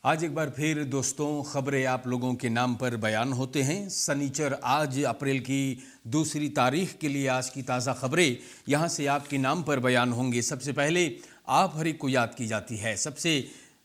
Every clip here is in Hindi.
आज एक बार फिर दोस्तों खबरें आप लोगों के नाम पर बयान होते हैं। शनिचर आज अप्रैल की 2 तारीख के लिए आज की ताज़ा खबरें यहाँ से आपके नाम पर बयान होंगे। सबसे पहले आप हर एक को याद की जाती है। सबसे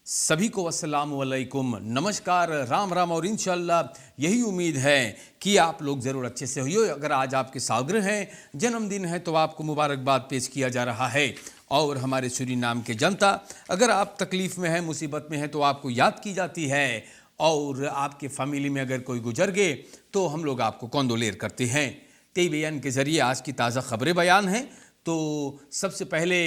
सभी को अस्सलाम वालेकुम, नमस्कार, राम राम। और इंशाल्लाह यही उम्मीद है कि आप लोग ज़रूर अच्छे से हो। अगर आज आपके सालगिरह हैं, जन्मदिन है, तो आपको मुबारकबाद पेश किया जा रहा है। और हमारे सूरीनाम के जनता, अगर आप तकलीफ़ में हैं, मुसीबत में हैं, तो आपको याद की जाती है। और आपके फैमिली में अगर कोई गुजर गए तो हम लोग आपको कौंदोलेर करते हैं। ते बयान के ज़रिए आज की ताज़ा खबरें बयान हैं। तो सबसे पहले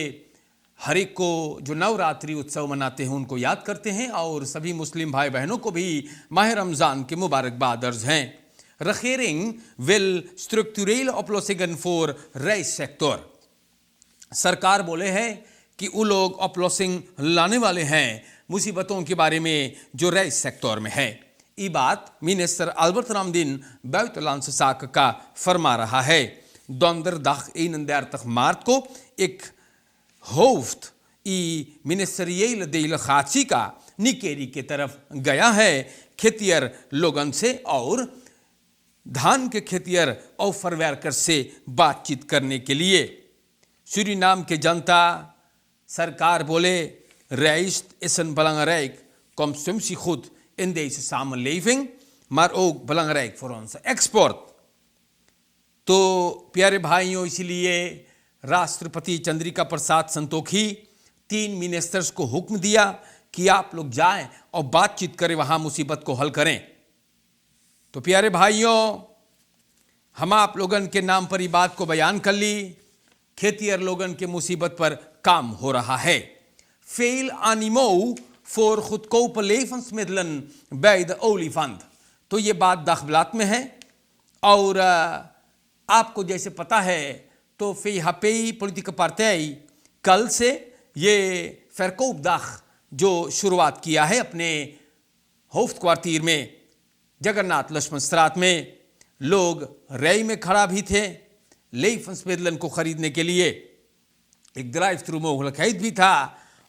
हर एक को जो नवरात्रि उत्सव मनाते हैं उनको याद करते हैं और सभी मुस्लिम भाई बहनों को भी माह रमज़ान के मुबारकबाद अर्ज हैं। Regering will structureel oplossingen voor reissector। सरकार बोले हैं कि वो लोग अपलॉसिंग लाने वाले हैं मुसीबतों के बारे में जो रेस सेक्टर में है। ये बात minister Albert Ramdin buitenlandse zaken का फरमा रहा है। donderdag 31 maart को एक hoofd ministeriële delegatie का निकेरी के तरफ गया है खेतियर लोगन से और धान के खेतियर और फरवर्कर से बातचीत करने के लिए। सूरीनाम के जनता, सरकार बोले reist is een belangrijk consumptiegoed in deze samenleving, maar ook belangrijk voor onze export। तो प्यारे भाइयों, इसलिए राष्ट्रपति चंद्रिका प्रसाद संतोखी 3 मिनिस्टर्स को हुक्म दिया कि आप लोग जाएं और बातचीत करें, वहां मुसीबत को हल करें। तो प्यारे भाइयों, हम आप लोगन के नाम पर ये बात को बयान कर ली। खेतियर लोगन के मुसीबत पर काम हो रहा है। Veel animo voor goedkope levensmiddelen bij de olifant। तो ये बात दखबलात में है और आपको जैसे पता है तो PHP पॉलिटिकल पार्टी कल से ये फरकोबदाख जो शुरुआत किया है अपने होफ्ट क्वार्टियर में जगन्नाथ लक्ष्मण स्त्रात में। लोग रैली में खड़ा भी थे लेफंसमेदलन को खरीदने के लिए। एक ड्राइव थ्रू मोगल खरीद भी था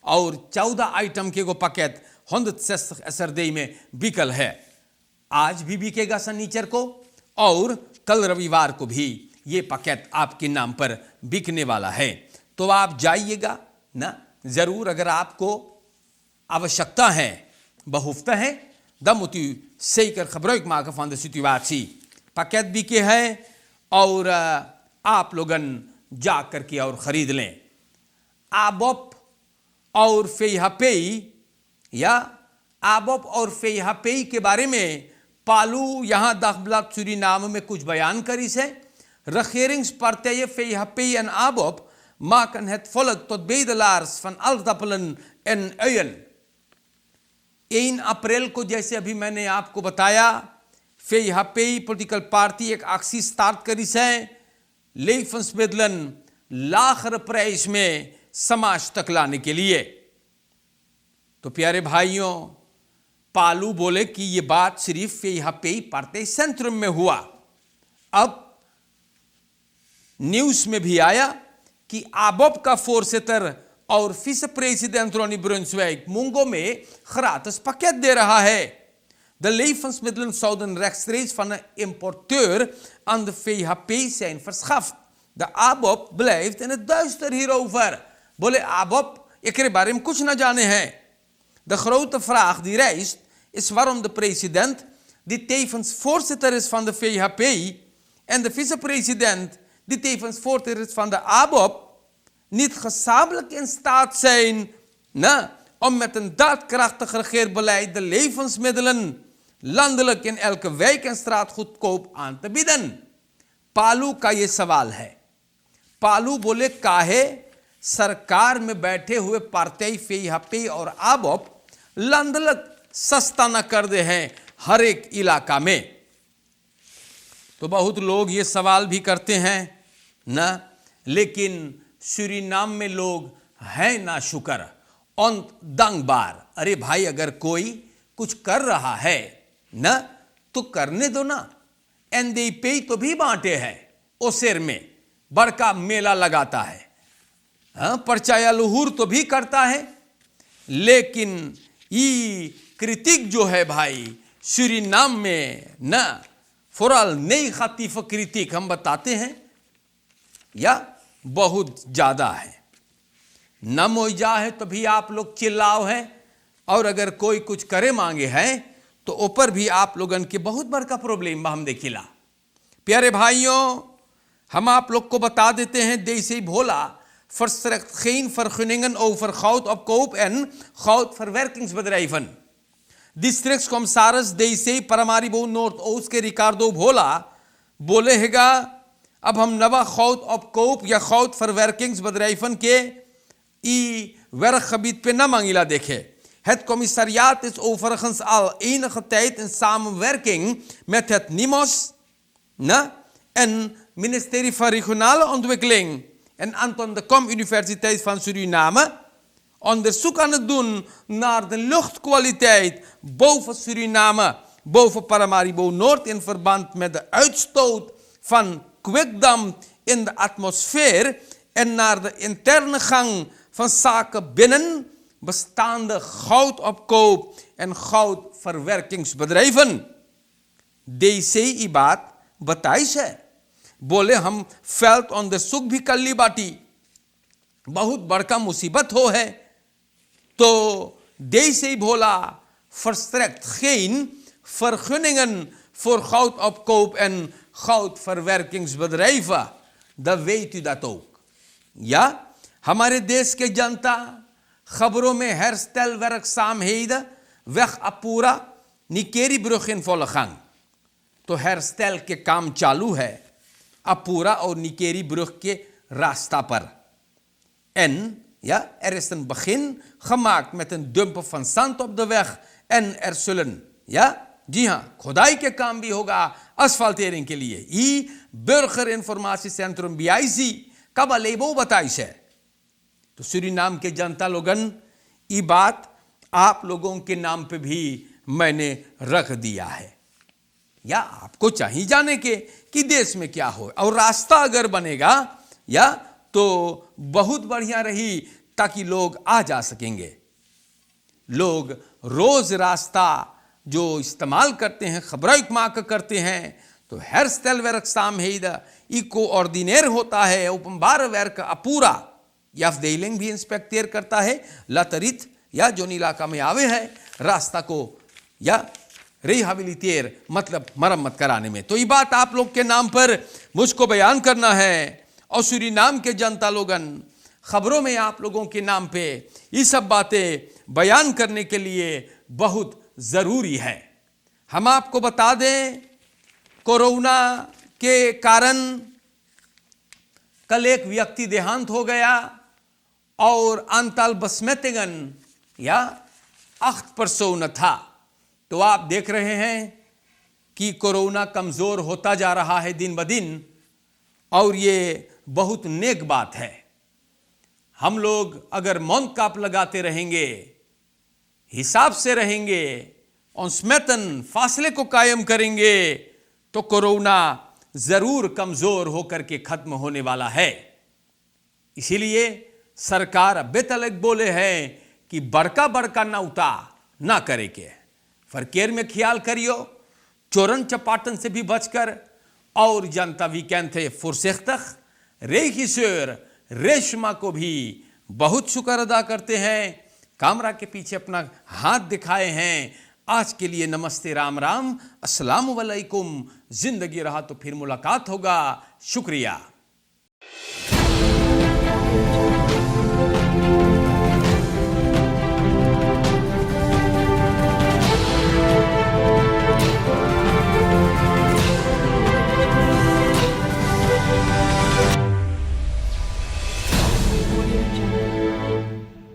और 14 आइटम के को पैकेट 160 SRD में बिकल है। आज भी बिकेगा शनिचर को और कल रविवार को भी ये पैकेट आपके नाम पर बिकने वाला है। तो आप जाइएगा ना ज़रूर। अगर आपको आवश्यकता है, behoefte है, dan moet u zeker gebruik maken van de situatie। Packet बिके है और आप लोगन जा करके और ख़रीद लें। आबोप और फेहापेई या आबोप और फेहापेई के बारे में पालू यहाँ दखबलात सूरीनाम में कुछ बयान करी से। regeringspartijen PHP en ABOP maken het volk tot bedelaars van aardappelen en uien। 1 अप्रैल को जैसे अभी मैंने आपको बताया, PHP पॉलिटिकल पार्टी एक एक्सी स्टार्ट करी से लेफंसमिddelen लाखर प्राइस में समाज तक लाने के लिए। तो प्यारे भाइयों, पालू बोले कि ये बात सिर्फ PHP पार्टी सेंट्रम में हुआ। अब न्यूज़ में भी आया कि आबोप का फोरसेटर और विस प्रेसिडेंट रोनी ब्रुnswijk मुंगो में gratis pakket दे रहा है। De levensmiddelen zouden rechtstreeks van een importeur aan de PHP zijn verschaft। De ABOP blijft in het duister hierover। बोले ABOP एकरे बारे में कुछ न जाने हैं। De grote vraag die rijst is waarom de president, die tevens voorzitter is van de PHP, en de vicepresident, die tevens voorzitter is van de ABOP, niet gezamenlijk in staat zijn om met een daadkrachtig regeerbeleid de levensmiddelen landelijk in elke wijk en straat goedkoop aan te bieden। पालू का ये सवाल है। पालू बोले काहे सरकार में बैठे हुए पार्टी PHP और आबोप लंदलक सस्ता न कर दे हैं हर एक इलाका में। तो बहुत लोग ये सवाल भी करते हैं ना, लेकिन सूरीनाम में लोग हैं ना शुक्र और दंगबार। अरे भाई, अगर कोई कुछ कर रहा है ना तो करने दो ना। NDP तो भी बांटे है, ओसेर में बड़का मेला लगाता है। परचाया लुहुर तो भी करता है, लेकिन ये क्रिटिक जो है भाई सूरीनाम में ना फोरल नई खतीफ क्रिटिक हम बताते हैं या बहुत ज्यादा है। न मोइजा है तो भी आप लोग चिल्लाओ है, और अगर कोई कुछ करे मांगे है तो ऊपर भी आप लोगन के बहुत बड़का प्रॉब्लम हम देखिला। प्यारे भाइयों, हम आप लोग को बता देते हैं जैसे ही भोला geen vergunningen over goud opkoop en goudverwerkingsbedrijven. Districtscommissaris DC Paramaribo Noordoost के रिकार्डो भोला बोले हैगा अब हम नवा goud opkoop या goudverwerkingsbedrijven के ई werkgebied पे न मांगिला देखे। Het commissariaat is overigens al enige tijd in samenwerking met het NIMOS en ministerie van Regionale Ontwikkeling en Anton de Kom Universiteit van Suriname onderzoek aan het doen naar de luchtkwaliteit boven Suriname, boven Paramaribo Noord in verband met de uitstoot van kwikdamp in de atmosfeer en naar de interne gang van zaken binnen bestaande goudopkoop en goudverwerkingsbedrijven। DC ई बात बताई है, बोले हम फैल्ट onderzoek भी कर ली बाटी, बहुत बड़का मुसीबत हो है तो DC भोला verstrekt geen vergunningen voor goudopkoop en goudverwerkingsbedrijven, dan weet u dat ook। ja, हमारे देश के जनता खबरों में herstelwerkzaamheden weg Apura Nikeri brug in volle gang, तो herstel के काम चालू है अपूरा और निकेरी ब्रुग के रास्ता पर। En ja, is een begin gemaakt met een dumpen van zand op de weg en zullen, ja, जी हाँ, खुदाई के काम भी होगा asfaltering के लिए। ई burger informatie centrum BIC कब अलेबो बताइश है। तो सूरीनाम के जनता लोगन ये बात आप लोगों के नाम पे भी मैंने रख दिया है, या आपको चाहिए जाने के कि देश में क्या हो, और रास्ता अगर बनेगा या तो बहुत बढ़िया रही ताकि लोग आ जा सकेंगे। लोग रोज रास्ता जो इस्तेमाल करते हैं खबराइक माक करते हैं तो herstelwerkzaamheden इको ऑर्डिनेर होता है, ओपनबार वर्क अपूरा या afdeling भी इंस्पेक्टेर करता है लतरित या जो इलाका में आवे है रास्ता को या रिहाबिलिटेर मतलब मरम्मत कराने में। तो ये बात आप लोग के नाम पर मुझको बयान करना है, और सूरीनाम के जनता लोगन खबरों में आप लोगों के नाम पे ये सब बातें बयान करने के लिए बहुत ज़रूरी है। हम आपको बता दें कोरोना के कारण कल एक व्यक्ति देहांत हो गया और अंतल बसमेतिगन या 8 पर्सन था। तो आप देख रहे हैं कि कोरोना कमज़ोर होता जा रहा है दिन ब दिन, और ये बहुत नेक बात है। हम लोग अगर मौन काप लगाते रहेंगे, हिसाब से रहेंगे और स्मेतन फासले को कायम करेंगे तो कोरोना ज़रूर कमज़ोर होकर के ख़त्म होने वाला है। इसीलिए सरकार अब तलक बोले हैं कि बड़का बड़का नौता ना करे के फरकेर में ख्याल करियो, चोरन चपाटन से भी बचकर, और जनता वीकेंड थे फुरसेख्तख रेखिसर रेशमा को भी बहुत शुक्र अदा करते हैं। कैमरा के पीछे अपना हाथ दिखाए हैं। आज के लिए नमस्ते, राम राम, अस्सलाम वालेकुम। जिंदगी रहा तो फिर मुलाकात होगा। शुक्रिया।